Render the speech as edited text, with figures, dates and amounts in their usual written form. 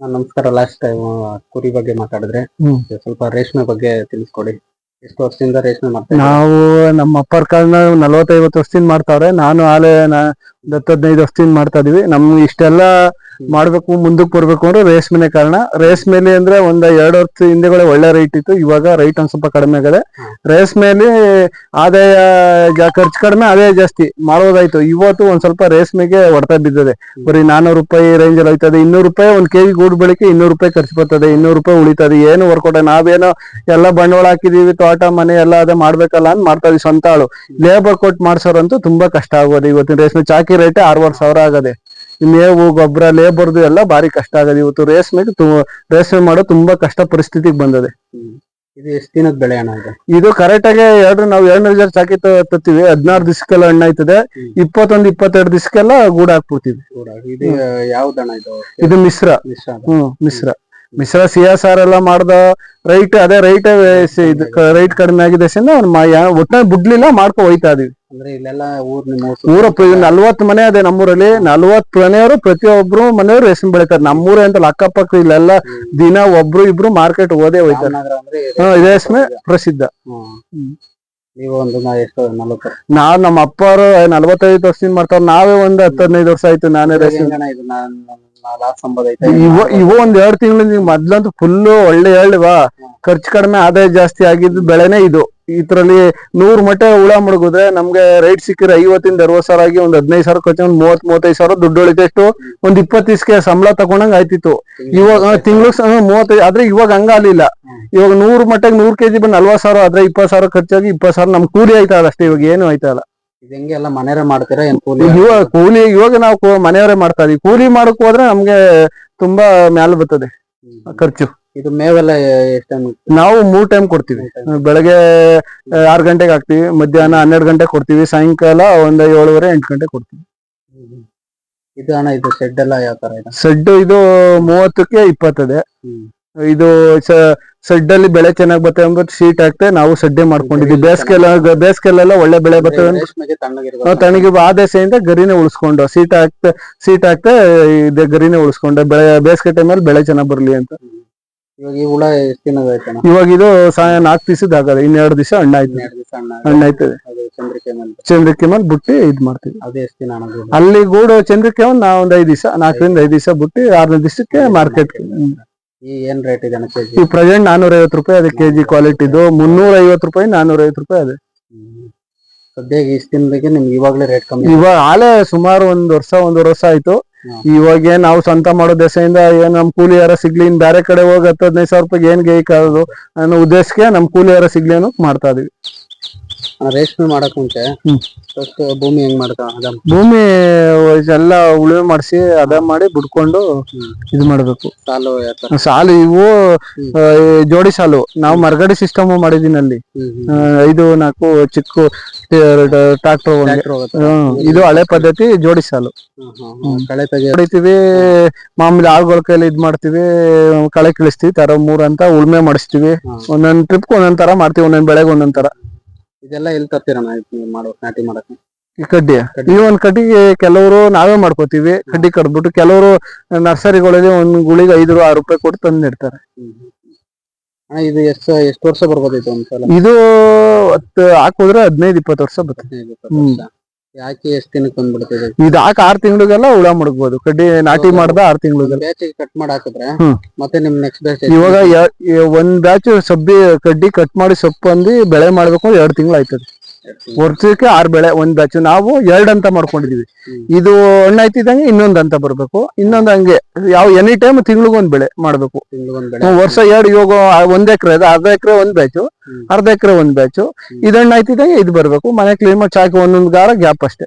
ನಮಸ್ಕಾರ. Last time ಕುರಿ ಬಗ್ಗೆ ಮಾತಾಡಿದ್ರೆ ಸ್ವಲ್ಪ ರೇಷ್ಮೆ ಬಗ್ಗೆ ತಿಳಿಸ್ಕೊಡಿ. ಎಷ್ಟು ವರ್ಷದಿಂದ ರೇಷ್ಮೆ ಮಾಡ್ತಾ ನಾವು ನಮ್ಮ ಅಪ್ಪರ ಕಾಲನ 40-50 ವರ್ಷದಿಂದ ಮಾಡ್ತಾವ್ರೆ. ನಾನು ಆಲೆ 10-15 ವರ್ಷದಿಂದ ಮಾಡ್ತಾ ಇದೀವಿ. ನಮ್ಗೆ ಇಷ್ಟೆಲ್ಲ ಮಾಡ್ಬೇಕು ಮುಂದಕ್ಕೆ ಬರ್ಬೇಕು ಅಂದ್ರೆ ರೇಷ್ಮೆನೆ ಕಾರಣ. ರೇಷ್ಮೆಲಿ ಅಂದ್ರೆ ಒಂದ್ 2 ವರ್ಷ ಹಿಂದೆಗಡೆ ಒಳ್ಳೆ ರೈಟ್ ಇತ್ತು. ಇವಾಗ ರೈಟ್ ಒಂದ್ ಸ್ವಲ್ಪ ಕಡಿಮೆ ಆಗದೆ. ರೇಷ್ಮೆಲಿ ಆದಾಯ ಖರ್ಚು ಕಡಿಮೆ, ಆದಾಯ ಜಾಸ್ತಿ ಮಾಡೋದಾಯ್ತು. ಇವತ್ತು ಒಂದ್ ಸ್ವಲ್ಪ ರೇಷ್ಮೆಗೆ ಹೊಡೆತ ಬಿದ್ದದೆ. ಬರೀ 400 ರೂಪಾಯಿ ರೇಂಜ್ ಅಲ್ಲಿ ಹೋಯ್ತದೆ. 200 ರೂಪಾಯಿ ಒಂದ್ ಕೆಜಿ ಗೂಡು ಬೆಳಿಗ್ಗೆ 200 ರೂಪಾಯಿ ಖರ್ಚು ಬರ್ತದೆ. 200 ರೂಪಾಯಿ ಉಳಿತದೆ. ಏನು ವರ್ಕೌಟ್ ನಾವೇನೋ ಎಲ್ಲ ಬಂಡವಾಳ ಹಾಕಿದೀವಿ, ತೋಟ ಮನೆ ಎಲ್ಲ ಅದೇ ಮಾಡ್ಬೇಕಲ್ಲ ಅಂತ ಮಾಡ್ತಾ ಇದೀವಿ. ಸ್ವಂತ ಆಳು ಲೇಬರ್ ಕೊಟ್ಟು ಮಾಡ್ಸೋರಂತೂ ತುಂಬಾ ಕಷ್ಟ ಆಗೋದು. ಇವತ್ತಿನ ರೇಷ್ಮೆ ಚಾಕಿ ರೇಟ್ 6,500 ಆಗದೆ. ಮೇವು ಗೊಬ್ಬರ ಲೇಬರ್ದು ಎಲ್ಲ ಭಾರಿ ಕಷ್ಟ ಆಗದೆ. ಇವತ್ತು ರೇಷ್ಮೆ ಮಾಡೋ ತುಂಬಾ ಕಷ್ಟ ಪರಿಸ್ಥಿತಿಗೆ ಬಂದದೆ. ಇದು ಎಷ್ಟು ದಿನದ ಬೆಳೆ ಅಣ್ಣ? ಇದು ಕರೆಕ್ಟ್ ಆಗಿ ನಾವು 200 ಚಾಕಿ ತತ್ತೀವಿ. 16 ದಿವಸಕ್ಕೆಲ್ಲ ಹಣ್ಣು ಆಯ್ತದೆ. 21-22 ದಿವಸಕ್ಕೆಲ್ಲ ಗೂಡು ಹಾಕ್ಬಿಡ್ತೀವಿ. ಇದು ಯಾವ್ದಣ್ಣ ಇದು? ಇದು ಮಿಶ್ರ. ಮಿಶ್ರ CSR ಎಲ್ಲ ಮಾಡ್ದ ರೈಟ್ ಅದೇ ರೈಟ್ ರೈಟ್ ಕಡಿಮೆ ಆಗಿದೆ. ಒಟ್ಟಿನ ಬಿಡ್ಲಿಲ್ಲ, ಮಾಡ್ಕೊ ಹೋಯ್ತಾ ಇದೀವಿ. ಅಂದ್ರೆ ಇಲ್ಲೆಲ್ಲ ಊರ 40 ಮನೆ ಅದೇ ನಮ್ಮೂರಲ್ಲಿ. 40 ಮನೆಯವರು ಪ್ರತಿಯೊಬ್ರು ಮನೆಯವರು ರೇಷ್ಮೆ ಬೆಳಿತಾರೆ. ನಮ್ಮೂರೇ ಅಂತಲ್ಲ, ಅಕ್ಕಪಕ್ಕ ಇಲ್ಲೆಲ್ಲ ದಿನ ಒಬ್ರು ಇಬ್ರು ಮಾರ್ಕೆಟ್ ಹೋದೇ ಹೋಯ್ತಾರೆ. ರೇಷ್ಮೆ ಪ್ರಸಿದ್ಧ. ನೀವು ಒಂದು ನಾವ್ ನಮ್ಮ ಅಪ್ಪರು 45 ವರ್ಷದಿಂದ ಮಾಡ್ತಾರ. ನಾವೇ ಒಂದು 10-15 ವರ್ಷ ಆಯ್ತು. ನಾನೇ ರೇಷ್ಮೆ ಇವು ಒಂದ್ 2 ತಿಂಗಳು ಮೊದ್ಲಂತೂ ಫುಲ್ಲು ಒಳ್ಳೆ ಹೇಳಿವಾ. ಖರ್ಚು ಕಡಿಮೆ, ಆದಾಯ ಜಾಸ್ತಿ ಆಗಿದ್ದು ಬೆಳೆನೇ ಇದು. ಇದ್ರಲ್ಲಿ 100 ಮಟ್ಟ ಹುಳ ಮುಳುಗಿದ್ರೆ ನಮ್ಗೆ ರೈಟ್ ಸಿಕ್ಕಿದ್ರೆ 50-60 ಸಾವಿರ ಆಗಿ ಒಂದ್ 15 ಸಾವಿರ ಖರ್ಚು, ಒಂದ್ 30-35 ಸಾವಿರ ದುಡ್ಡು ಉಳಿತಷ್ಟು. ಒಂದ್ 20 ದಿವಸಕ್ಕೆ ಸಂಬಳ ತಗೊಂಡಂಗ ಆಯ್ತಿತ್ತು. ಇವಾಗ ತಿಂಗಳು 35, ಆದ್ರೆ ಇವಾಗ ಹಂಗ ಅಲ್ಲಿಲ್ಲ. ಇವಾಗ 100 ಮಟ್ಟಕ್ಕೆ 100 ಕೆಜಿ ಬಂದ್ 40 ಸಾವಿರ ಆದ್ರೆ 20 ಸಾವಿರ ಖರ್ಚಾಗಿ 20 ಸಾವಿರ ನಮ್ ಕೂಲಿ ಆಯ್ತಾ ಅಷ್ಟೇ. ಇವಾಗ ಏನು ಆಯ್ತಾ ಇಲ್ಲ. ಇದೆಲ್ಲ ಮನೆಯವರೇ ಮಾಡ್ತೀರಾ? ಕೂಲಿ ಇವಾಗ ನಾವು ಮನೆಯವರೇ ಮಾಡ್ತಾ ಇದೀವಿ. ಕೂಲಿ ಮಾಡಕ್ ಹೋದ್ರೆ ನಮ್ಗೆ ತುಂಬಾ ಮ್ಯಾಲ ಬರ್ತದೆ ಖರ್ಚು. ಇದು ಮೇವೆಲ್ಲ ಎಷ್ಟು ಟೈಮ್? ನಾವು 3 ಟೈಮ್ ಕೊಡ್ತೀವಿ. ಬೆಳಗ್ಗೆ 6 ಗಂಟೆಗೆ ಹಾಕ್ತಿವಿ, ಮಧ್ಯಾಹ್ನ 12 ಗಂಟೆಗೆ ಕೊಡ್ತೀವಿ, ಸಾಯಂಕಾಲ ಒಂದ್ 7:30-8 ಗಂಟೆಗೆ ಕೊಡ್ತೀವಿ. ಇದು ಅಣ್ಣ, ಇದು ಶೆಡ್ ಎಲ್ಲ ಯಾವ ತರ ಇದೆ? ಶೆಡ್ ಇದು 30ಕ್ಕೆ 20 ಇದು ಸೆಡ್ ಅಲ್ಲಿ ಬೆಳೆ ಚೆನ್ನಾಗ್ ಬರ್ತವೆ ಅಂದ್ಬಿಟ್ಟು ಶೀಟ್ ಹಾಕ್ತೆ ನಾವು ಸಡ್ಡೆ ಮಾಡ್ಕೊಂಡಿದ್ವಿ. ಬೇಸಿಗೆಲ್ಲ ಒಳ್ಳೆ ಬೆಳೆ ಬರ್ತವೆ. ತಣ್ಣಗೆ ಆ ದೆಸೆಯಿಂದ ಗರಿನೇ ಉಳಿಸ್ಕೊಂಡು ಸೀಟ್ ಹಾಕ್ತೆ ಇದೆ ಗರಿನೇ ಉಳಿಸ್ಕೊಂಡು ಬೇಸಿಗೆ ಟೈಮಲ್ಲಿ ಬೆಳೆ ಚೆನ್ನಾಗ್ ಬರ್ಲಿ ಅಂತ. ಇವಾಗ ಈ ಹುಳ ಎಷ್ಟು ದಿನ ಆಯ್ತು? ಇವಾಗ ಇದು 4 ದಿವಸದ ಆಗದೆ. 2 ದಿವಸ ಹಣ್ಣಾಯ್ತದೆ. ಚಂದ್ರಿಕೆ ಮೇಲೆ ಬುಟ್ಟಿ ಇದ್ ಮಾಡ್ತೀವಿ. ಅದೇ ಎಷ್ಟು ದಿನ ಅಲ್ಲಿ ಗೂಡು ಚಂದ್ರಿಕೆ ನಾವು ಒಂದ್ 5 ದಿವಸ, 4-5 ದಿವಸ ಬುಟ್ಟಿ 6ನೇ ದಿವಸಕ್ಕೆ ಮಾರ್ಕೆಟ್. ಏನ್ ರೇಟ್ ಇದೆ? ಈ ಪ್ರೆಸೆಂಟ್ 450 ರೂಪಾಯಿ ಅದೇ ಕೆಜಿ. ಕ್ವಾಲಿಟಿದು 350 ರೂಪಾಯಿ, 450 ರೂಪಾಯಿ ಅದೇ. ಸದ್ಯ ಇಷ್ಟ ದಿನದಾಗೆ ನಿಮ್ಗೆ ಇವಾಗಲೇ ರೇಟ್ ಕಮ್ಮಿ? ಇವಾಗ ಆಲೆ ಸುಮಾರು 1 ವರ್ಷ ಆಯ್ತು. ಇವಾಗ ನಾವು ಸ್ವಂತ ಮಾಡೋ ದೆಸೆಯಿಂದ ಏನ್ ನಮ್ ಕೂಲಿ ಯಾರ ಸಿಗ್ಲಿ, ಇನ್ ಬೇರೆ ಕಡೆ ಹೋಗಿ 10-15 ಸಾವಿರ ರೂಪಾಯಿ ಏನ್ ಗೇಯ್ಕಾಗೋದು ಅನ್ನೋ ಉದ್ದೇಶಕ್ಕೆ ನಮ್ ಕೂಲಿ ಯಾರ ಸಿಗ್ಲಿ ಅನ್ನೋ ಮಾಡ್ತಾ ಇದೀವಿ. ರೇಷ್ಮೆ ಮಾಡಕ್ ಮುಂಚೆ ಭೂಮಿ ಹೆಂಗ್ ಮಾಡ್ತಾ? ಭೂಮಿ ಎಲ್ಲ ಉಳುಮೆ ಮಾಡಿಸಿ ಅದ ಮಾಡಿ ಬಿಡ್ಕೊಂಡು ಇದು ಮಾಡ್ಬೇಕು. ಸಾಲು ಇವು ಜೋಡಿ ಸಾಲು ನಾವು ಮರಗಡೆ ಸಿಸ್ಟಮ್ ಮಾಡಿದೀನಿ ಅಲ್ಲಿ. 5-4 ಚಿಕ್ಕ ಟ್ರಾಕ್ಟರ್. ಇದು ಹಳೆ ಪದ್ಧತಿ ಜೋಡಿ ಸಾಲು ಹೊಡಿತೀವಿ. ಮಾಮೂಲಿ ಆಳುಗಳ ಕೈಲಿ ಇದ್ ಮಾಡ್ತೀವಿ, ಕಳೆ ಕಳಿಸ್ತೀವಿ. ತರ 3 ಅಂತ ಉಳುಮೆ ಮಾಡಿಸ್ತೀವಿ. ಒಂದೊಂದ್ ಟ್ರಿಪ್ ಒಂದೊಂದ್ ತರ ಮಾಡ್ತೀವಿ, ಒಂದೊಂದ್ ಬೆಳೆಗೆ ಒಂದೊಂದ್ ತರ. ಇದೆಲ್ಲ ಎಲ್ಲಿ ತರ್ತೀರ ನಾಟಿ ಮಾಡಕ್ಕೆ? ಕಡ್ಡಿ ಈ ಒಂದ್ ಕಡ್ಡಿಗೆ ಕೆಲವರು ನಾವೇ ಮಾಡ್ಕೋತೀವಿ. ಕಡ್ಡಿ ಕಡ್ಬಿಟ್ಟು ಕೆಲವರು ನರ್ಸರಿಗಳಲ್ಲಿ ಒಂದ್ ಗುಳಿಗೆ 5-6 ರೂಪಾಯಿ ಕೊಟ್ಟು ತಂದು ನೆಡ್ತಾರೆ. ಇದು ಎಷ್ಟು ವರ್ಷ ಬರ್ಬೋದು ಒಂದ್ಸಲ? ಇದು ಹಾಕಿದ್ರೆ 15-20 ವರ್ಷ ಬರ್ತದೆ. ಯಾಕೆ ಎಷ್ಟು ದಿನಕ್ಕೆ ಬಂದ್ಬಿಡ್ತದೆ? ಇದು 6 ತಿಂಗಳಿಗೆಲ್ಲ ಹುಳ ಮುಡ್ಬೋದು. ಕಡ್ಡಿ ನಾಟಿ ಮಾಡ್ದ 6 ತಿಂಗಳಿಗೆಲ್ಲ ಕಟ್ ಮಾಡಿ ಹಾಕಿದ್ರೆ ಮತ್ತೆ ನಿಮ್ ನೆಕ್ಸ್ಟ್ ಬ್ಯಾಚ್? ಇವಾಗ ಒಂದ್ ಬ್ಯಾಚ್ ಕಡ್ಡಿ ಕಟ್ ಮಾಡಿ ಸೊಪ್ಪು ಅಂದಿ ಬೆಳೆ ಮಾಡ್ಬೇಕು 2 ತಿಂಗಳು ಆಯ್ತದೆ. ವರ್ಷಕ್ಕೆ 6 ಬೆಳೆ ಒಂದ್ ಬ್ಯಾಚ್. ನಾವು 2 ಅಂತ ಮಾಡ್ಕೊಂಡಿದೀವಿ. ಇದು ಹಣ್ಣಾಯ್ತಿದಂಗೆ ಇನ್ನೊಂದ್ ಅಂತ ಬರ್ಬೇಕು. ಇನ್ನೊಂದ್ ಹಂಗೆ ಎನಿ ಟೈಮ್ ತಿಂಗ್ಳಿಗೊಂದ್ ಬೆಳೆ ಮಾಡ್ಬೇಕು. ವರ್ಷ 2 ಇವಾಗ 1 ಎಕರೆ ಅರ್ಧ ಎಕರೆ ಒಂದ್ ಬ್ಯಾಚು, ಅರ್ಧ ಎಕರೆ ಒಂದ್ ಬ್ಯಾಚು. ಇದು ಹಣ್ಣಾಯ್ತಿದಂಗೆ ಇದು ಬರ್ಬೇಕು. ಮನೆ ಕ್ಲೀನ್ ಮಾಡಿ ಚಾಕಿ ಒಂದೊಂದ್ ಗಾರ ಗ್ಯಾಪ್ ಅಷ್ಟೇ.